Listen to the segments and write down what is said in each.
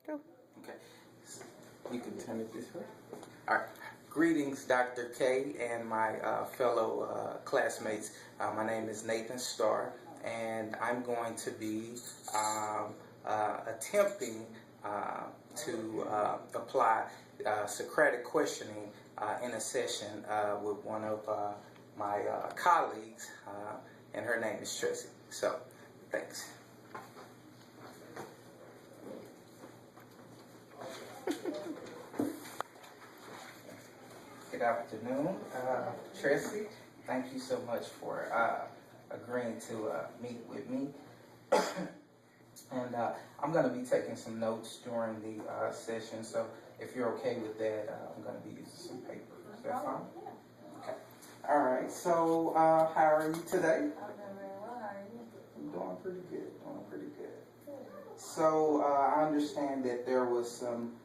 Go. Okay. You can turn it this way. All right. Greetings, Dr. K and my fellow classmates. My name is Nathan Starr, and I'm going to be attempting to apply Socratic questioning in a session with one of my colleagues, and her name is Tracy. So, thanks. Good afternoon, Tracy. Thank you so much for agreeing to meet with me. And I'm going to be taking some notes during the session, so if you're okay with that, I'm going to be using some paper. Is that fine? Okay. All right, so how are you today? I'm doing very well. How are you? I'm doing pretty good, So I understand that there was some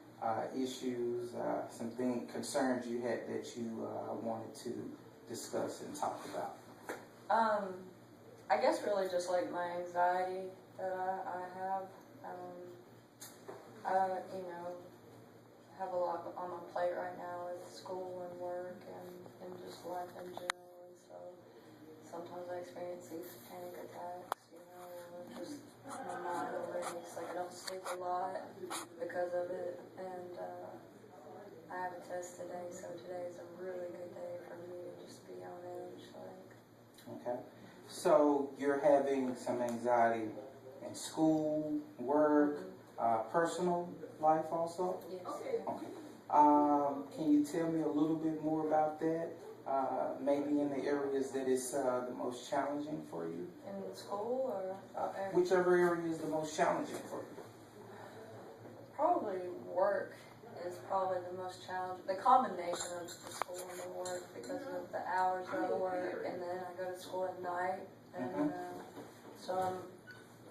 issues, some concerns you had that you wanted to discuss and talk about. I guess really just like my anxiety that I have. Have a lot on my plate right now with school and work and just life in general. And so sometimes I experience these panic attacks, or just my mind will race. Like I don't sleep a lot because of it. And I have a test today, so today is a really good day for me to just be on edge. Okay. So you're having some anxiety in school, work, personal life also? Yes. Okay. Can you tell me a little bit more about that? Maybe in the areas that is the most challenging for you? In school or? Whichever area is the most challenging for you. Probably work is probably the most challenging. The combination of the school and the work because of the hours that I work, and then I go to school at night, and so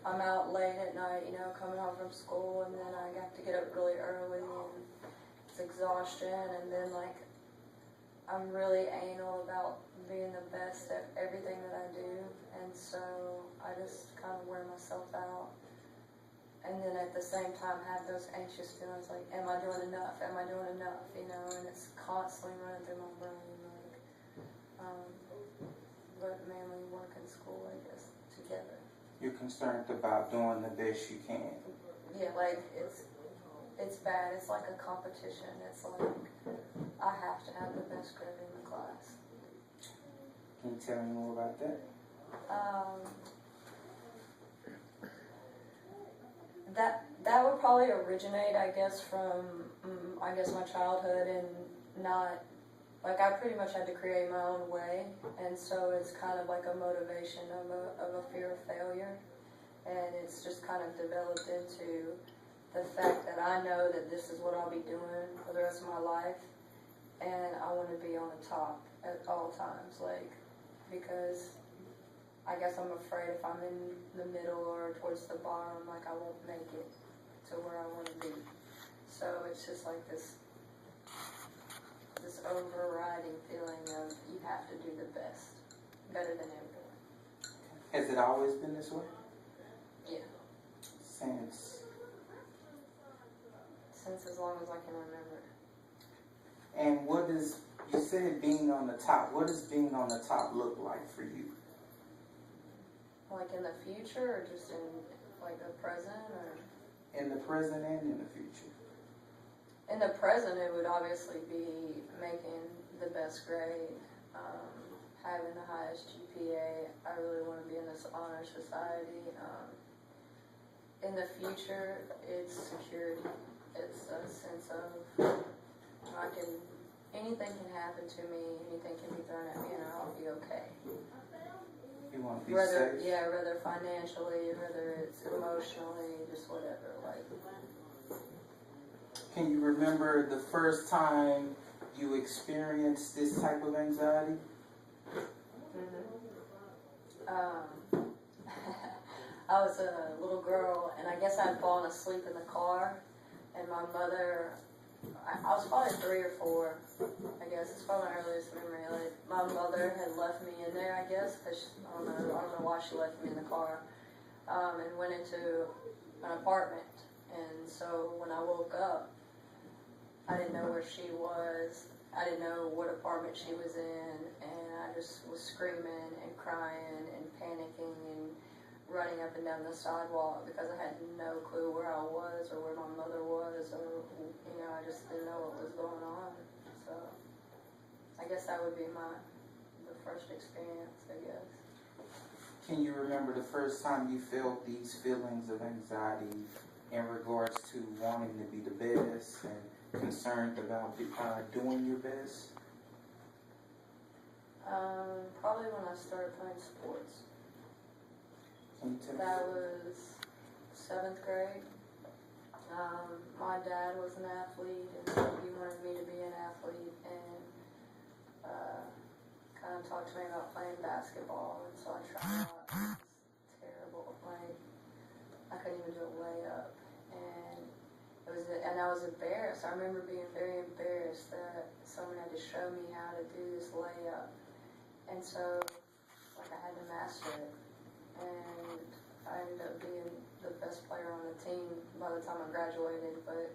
I'm out late at night, coming home from school, and then I have to get up really early, and it's exhaustion, and then I'm really anal about being the best at everything that I do, and so I just kind of wear myself out. And then at the same time have those anxious feelings like, am I doing enough? Am I doing enough? And it's constantly running through my brain. But mainly work and school, I guess, together. You're concerned about doing the best you can. Yeah, it's bad. It's like a competition. It's like I have to have the best grade in the class. Can you tell me more about that? That would probably originate, I guess, from my childhood, and not I pretty much had to create my own way, and so it's kind of like a motivation of a fear of failure, and it's just kind of developed into the fact that I know that this is what I'll be doing for the rest of my life, and I want to be on the top at all times, because I guess I'm afraid if I'm in the middle or towards the bottom, I won't make it to where I want to be. So it's just like this overriding feeling of you have to do the best, better than everyone. Has it always been this way? Yeah. Since as long as I can remember. And you said being on the top, what does being on the top look like for you? In the future, or just in the present, or? In the present and in the future. In the present, it would obviously be making the best grade, having the highest GPA. I really want to be in this honor society. In the future, it's security. It's a sense of anything can happen to me, anything can be thrown at me, and I'll be okay. You want to be safe? Yeah, whether financially, whether it's emotionally, just whatever. Can you remember the first time you experienced this type of anxiety? I was a little girl, and I guess I'd fallen asleep in the car, and my mother, I was probably 3 or 4, I guess. It's probably my earliest memory. My mother had left me in there, I guess, because I don't know why she left me in the car, and went into an apartment. And so so when I woke up, I didn't know where she was. I didn't know what apartment she was in, and I just was screaming and crying and panicking and running up and down the sidewalk because I had no clue where I was or where my mother was, or I just didn't know what was going on. So I guess that would be the first experience, I guess. Can you remember the first time you felt these feelings of anxiety in regards to wanting to be the best and concerned about doing your best? Probably when I started playing sports. Can you tell me? That was 7th grade. My dad was an athlete, and he wanted me to be an athlete, and kind of talked to me about playing basketball, and so I tried out. It was terrible. Like, I couldn't even do a layup, and I was embarrassed. I remember being very embarrassed that someone had to show me how to do this layup, and so I had to master it, and I ended up being the best player on the team by the time I graduated. But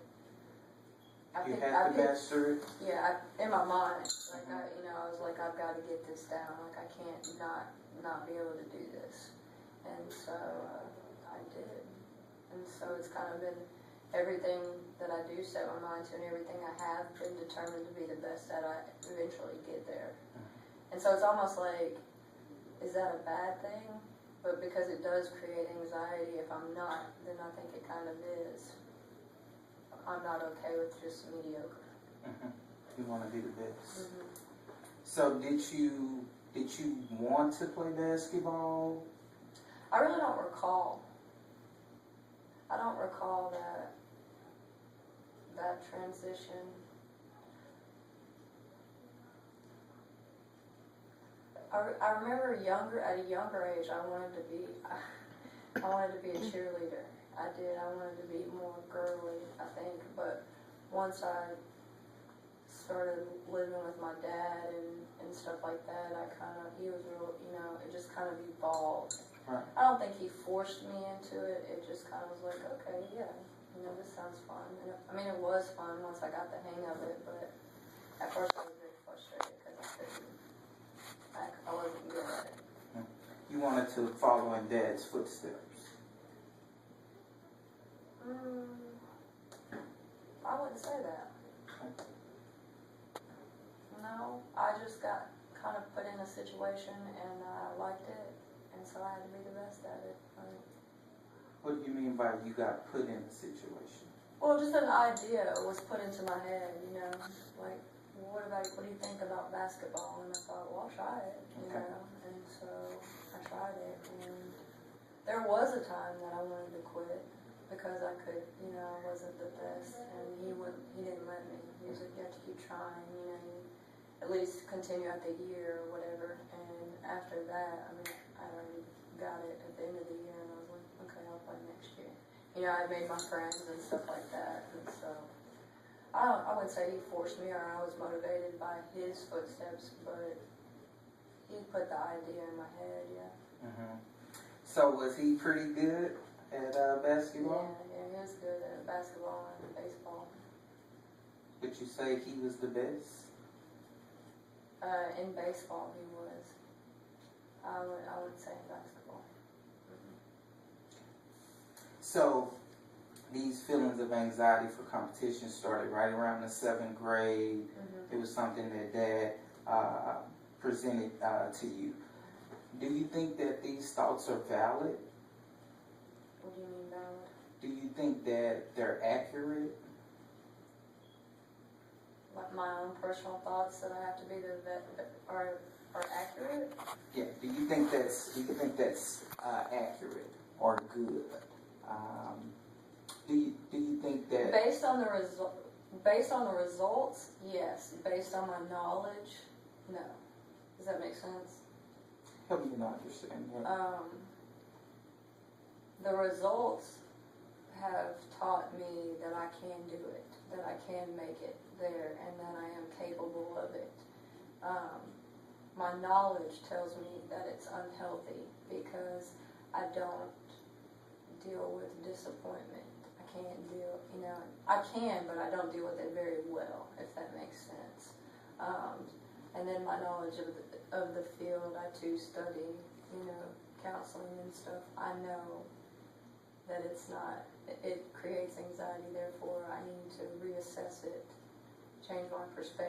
You had to master it? Yeah, in my mind, I was like, I've got to get this down. Like, I can't not be able to do this, and so I did. And so it's kind of been everything that I do set my mind to, and everything I have been determined to be the best at. I eventually get there, and so it's almost like, is that a bad thing? But because it does create anxiety, if I'm not, then I think it kind of is. I'm not okay with just mediocre. Mm-hmm. You want to be the best. Mm-hmm. So did you want to play basketball? I really don't recall. I don't recall that transition. I remember at a younger age, I wanted to be a cheerleader. I did. I wanted to be more girly, I think. But once I started living with my dad and stuff like that, he was real, it just kind of evolved. Right. I don't think he forced me into it. It just kind of was like, okay, yeah, this sounds fun. And it was fun once I got the hang of it, but at first I was very frustrated because I wasn't good at it. You wanted to follow in Dad's footsteps. I wouldn't say that. No, I just got kind of put in a situation and I liked it, and so I had to be the best at it. What do you mean by you got put in a situation? Well, just an idea was put into my head, like, what do you think about basketball? And I thought, well, I'll try it, and so I tried it, and there was a time that I wanted to quit because I wasn't the best, and he didn't let me. He was like, you have to keep trying, at least continue out the year or whatever, and after that, I already got it at the end of the year, and I was like, okay, I'll play next year. I made my friends and stuff like that, and so I wouldn't say he forced me or I was motivated by his footsteps, but he put the idea in my head, yeah. Mm-hmm. So was he pretty good at basketball? Yeah, he was good at basketball and baseball. Would you say he was the best? In baseball, he was. I would say in basketball. So these feelings of anxiety for competition started right around the 7th grade. Mm-hmm. It was something that Dad presented to you. Do you think that these thoughts are valid? What do you mean valid? Do you think that they're accurate? Like my own personal thoughts that I have to be are accurate? Yeah. Do you think that's accurate or good? Do you think that Based on the results, yes. Based on my knowledge, no. Does that make sense? help me to understand? Yeah. The results have taught me that I can do it, that I can make it there, and that I am capable of it. My knowledge tells me that it's unhealthy because I don't deal with disappointment. I can't deal, now. I can, but I don't deal with it very well, if that makes sense. And then my knowledge of the field, I too study, counseling and stuff. I know that it creates anxiety, therefore I need to reassess it, change my perspective.